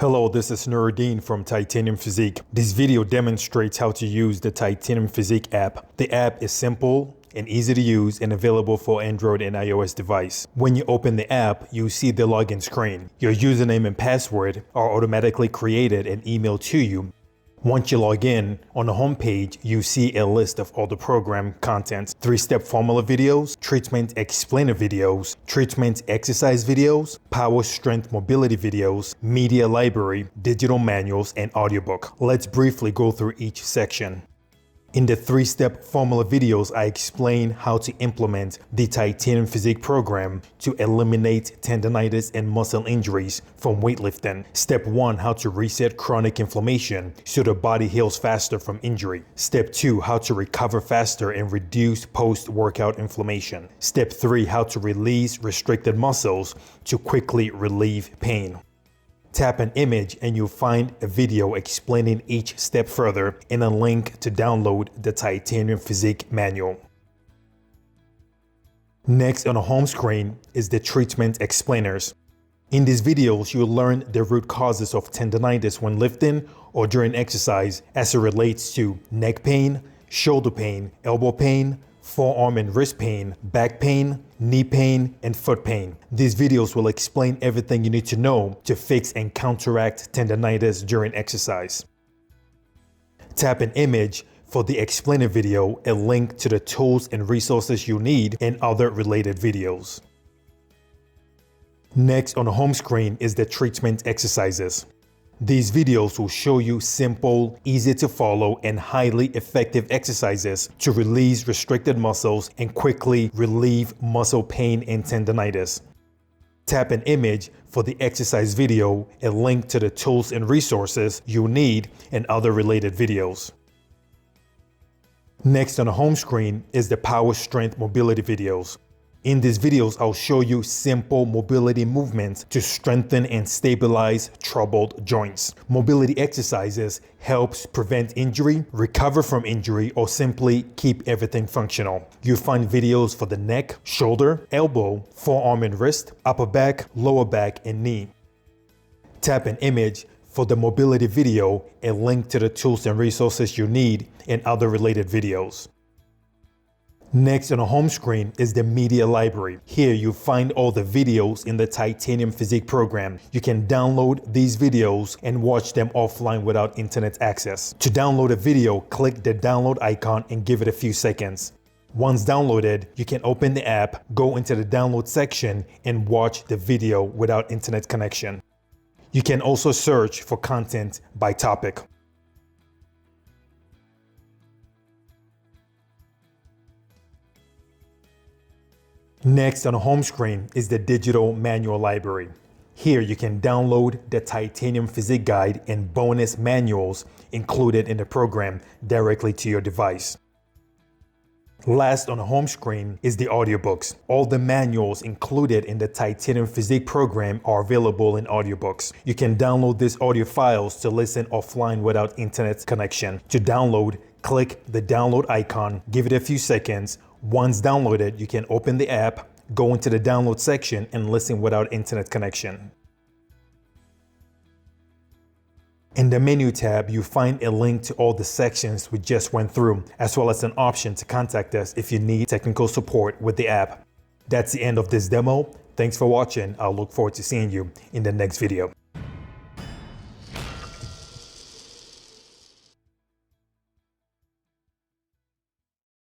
Hello, this is Nuruddin from TitaniumPhysique. This video demonstrates how to use the TitaniumPhysique app. The app is simple and easy to use and available for Android and iOS device. When you open the app, you see the login screen. Your username and password are automatically created and emailed to you. Once you log in, on the home page, you see a list of all the program contents: 3-step formula videos, treatment explainer videos, treatment exercise videos, power strength mobility videos, media library, digital manuals, and audiobook. Let's briefly go through each section. In the 3-step formula videos, I explain how to implement the TitaniumPhysique program to eliminate tendonitis and muscle injuries from weightlifting. Step 1, how to reset chronic inflammation so the body heals faster from injury. Step 2, how to recover faster and reduce post-workout inflammation. Step 3, how to release restricted muscles to quickly relieve pain. Tap an image and you'll find a video explaining each step further and a link to download the TitaniumPhysique manual. Next on the home screen is the treatment explainers. In these videos, you'll learn the root causes of tendonitis when lifting or during exercise as it relates to neck pain, shoulder pain, elbow pain, forearm and wrist pain, back pain, knee pain, and foot pain. These videos will explain everything you need to know to fix and counteract tendonitis during exercise. Tap an image for the explainer video, a link to the tools and resources you need, and other related videos. Next on the home screen is the treatment exercises. These videos will show you simple, easy to follow, and highly effective exercises to release restricted muscles and quickly relieve muscle pain and tendonitis. Tap an image for the exercise video, a link to the tools and resources you need, and other related videos. Next on the home screen is the power strength mobility videos. In these videos, I'll show you simple mobility movements to strengthen and stabilize troubled joints. Mobility exercises helps prevent injury, recover from injury, or simply keep everything functional. You'll find videos for the neck, shoulder, elbow, forearm and wrist, upper back, lower back, and knee. Tap an image for the mobility video, a link to the tools and resources you need, and other related videos. Next on the home screen is the media library. Here you'll find all the videos in the TitaniumPhysique program. You can download these videos and watch them offline without internet access. To download a video, click the download icon and give it a few seconds. Once downloaded, you can open the app, go into the download section, and watch the video without internet connection. You can also search for content by topic. Next on the home screen is the digital manual library. Here you can download the TitaniumPhysique guide and bonus manuals included in the program directly to your device. Last on the home screen is the audiobooks. All the manuals included in the TitaniumPhysique program are available in audiobooks. You can download these audio files to listen offline without internet connection. To download, click the download icon, give it a few seconds. Once downloaded, you can open the app, go into the download section, and listen without internet connection. In the menu tab, you find a link to all the sections we just went through, as well as an option to contact us if you need technical support with the app. That's the end of this demo. Thanks for watching. I'll look forward to seeing you in the next video.